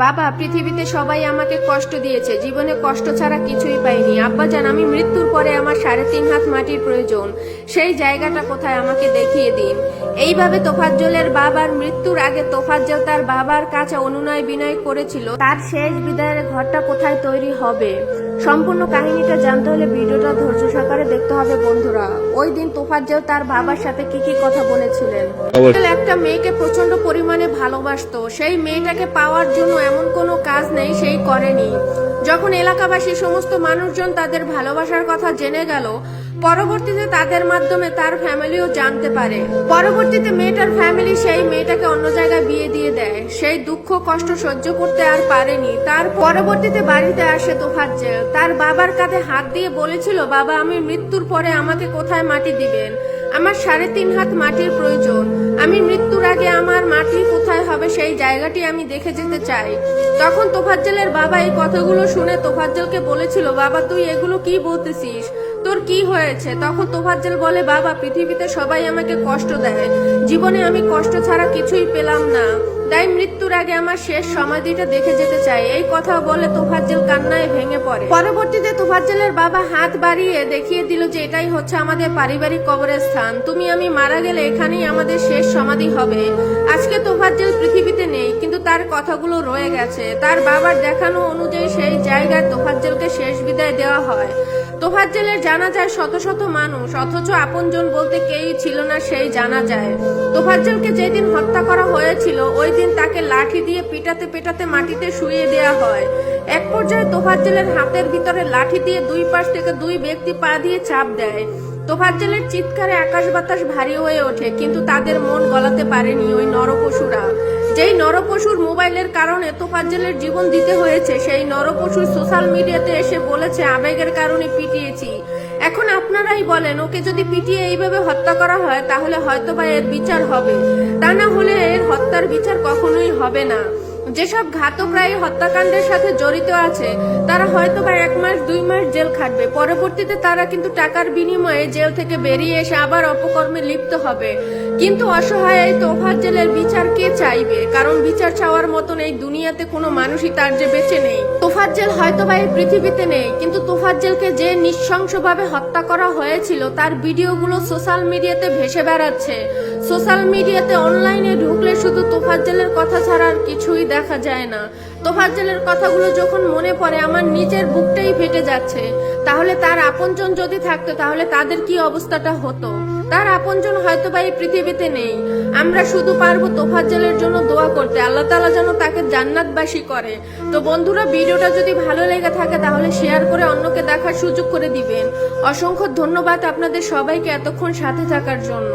বাবা, পৃথিবীতে সবাই আমাকে কষ্ট দিয়েছে, জীবনে কষ্ট ছাড়া কিছুই পাইনি। আব্বাজান, আমি মৃত্যুর পরে আমার 3.5 হাত মাটির প্রয়োজন, সেই জায়গাটা কোথায় আমাকে দেখিয়ে দিন। এইভাবে তোফাজ্জলের বাবার মৃত্যুর আগে তোফাজ্জল তার বাবার কাছে অনুনয় বিনয় করেছিল তার শেষ বিদায়ের ঘরটা কোথায় তৈরি হবে। সম্পূর্ণ কাহিনীটা জানতে হলে ভিডিওটা ধৈর্য সহকারে দেখতে হবে বন্ধুরা। ওই দিন তোফাজ্জল তার বাবার সাথে কি কথা বলেছিলেন। একটা মেয়েকে প্রচন্ড পরিমাণে ভালোবাসতো, সেই মেয়েটাকে পাওয়ার জন্য এমন কোনো কাজ নেই সেই করেনি। যখন এলাকাবাসী সমস্ত মানুষজন তাদের ভালোবাসার কথা জেনে গেল, পরবর্তীতে তাদের মাধ্যমে তার ফ্যামিলিও জানতে পারে। পরবর্তীতে মেয়েটার ফ্যামিলি সেই মেয়েটাকে অন্য জায়গায় বিয়ে দিয়ে দেয়। সেই দুঃখ কষ্ট সহ্য করতে আর পারেনি। তার পরবর্তীতে বাড়িতে আসে তোফাজ্জল, তার বাবার কাঁধে হাত দিয়ে বলেছিল, বাবা, আমি মৃত্যুর পরে আমাকে কোথায় মাটি দিবেন? আমার 3.5 হাত মাটির প্রয়োজন। আমি মৃত্যুর আগে আমার মাটি কোথায় হবে সেই জায়গাটি আমি দেখে যেতে চাই। তখন তোফাজ্জলের বাবা এই কথাগুলো শুনে তোফাজ্জলকে বলেছিল, বাবা, তুই এগুলো কি বলতেছিস? তোর কি হয়েছে? তখন তোফাজ্জল বলে, বাবা, পৃথিবীতে সবাই আমাকে কষ্ট দেয়, জীবনে আমি কষ্ট ছাড়া কিছুই পেলাম না, তাই মৃত্যুর আগে আমার শেষ সমাধিটা দেখে যেতে চাই। এই কথা বলে তোফাজ্জল কান্নায় ভেঙে পড়ে। পরবর্তীতে তোফাজ্জলের বাবা হাত বাড়িয়ে দেখিয়ে দিল যে এটাই হচ্ছে আমাদের পারিবারিক কবরস্থান, তুমি আমি মারা গেলে এখানেই আমাদের শেষ সমাধি হবে। আজকে তোফাজ্জল পৃথিবীতে নেই, কিন্তু তার কথাগুলো রয়ে গেছে। তার বাবার দেখানো অনুযায়ী সেই জায়গায় তোফাজ্জলকে শেষ বিদায় দেওয়া হয়। তোফাজ্জলের জানাজায় শত শত মানুষ, অথচ আপনজন বলতে কেউই ছিল না সেই জানাজায়। তোফাজ্জলকে যেদিন হত্যা করা হয়েছিল ওই দিন তাকে লাঠি দিয়ে পিটাতে পিটাতে মাটিতে শুইয়ে দেওয়া হয়। এক পর্যায়ে তোফাজ্জলের হাতের ভিতরে লাঠি দিয়ে দুই পাশ থেকে দুই ব্যক্তি পা দিয়ে চাপ দেয়। তোফাজ্জলের চিৎকারে আকাশ বাতাস ভারী হয়ে ওঠে, কিন্তু তাদের মন গলাতে পারেনি ওই নরপশুরা। যেই নরপশুর মোবাইলের কারণে তোফাজ্জলের জীবন দিতে হয়েছে, সেই নরপশুর সোশ্যাল মিডিয়াতে এসে বলেছে, আবেগের কারণে পিটিয়েছি। এখন আপনারাই বলেন, ওকে যদি পিটিয়ে এইভাবে হত্যা করা হয় তাহলে হয়তোবা এর বিচার হবে, তা না হলে এর হত্যার বিচার কখনোই হবে না। যেসব ঘাতকরা এই হত্যাকাণ্ডের সাথে জড়িত আছে তারা হয়তোবা 1 মাস 2 মাস জেল খাটবে, পরবর্তীতে তারা কিন্তু টাকার বিনিময়ে জেল থেকে বেরিয়ে এসে আবার অপকর্মে লিপ্ত হবে। কিন্তু অসহায় এই তোফাজ্জলের বিচার কে চাইবে? কারণ বিচার চাওয়ার মতন এই দুনিয়াতে কোনো মানুষই তার যে বেঁচে নেই। তোফাজ্জল হয়তোবা এই পৃথিবীতে নেই, কিন্তু তোফাজ্জলকে যে নৃশংসভাবে হত্যা করা হয়েছিল তার ভিডিওগুলো সোশ্যাল মিডিয়াতে ভেসে বেড়াচ্ছে। সোশ্যাল মিডিয়াতে অনলাইনে ঢুকলে শুধু তোফাজ্জলের কথা ছাড়া আর কিছুই দেখা যায় না। তোফাজ্জলের কথাগুলো যখন মনে পড়ে আমার নিজের বুকটাই ফেটে যাচ্ছে। তাহলে তার আপনজন যদি থাকতো তাহলে তাদের কি অবস্থাটা হতো? তার আপনজন হয়তোবা এই পৃথিবীতে নেই। আমরা শুধু পারবো তোফাজ্জলের জন্য দোয়া করতে, আল্লাহ তাআলা যেন তাকে জান্নাতবাসী করে। তো বন্ধুরা, ভিডিওটা যদি ভালো লেগে থাকে তাহলে শেয়ার করে অন্যকে দেখার সুযোগ করে দিবেন। অসংখ্য ধন্যবাদ আপনাদের সবাইকে এতক্ষণ সাথে থাকার জন্য।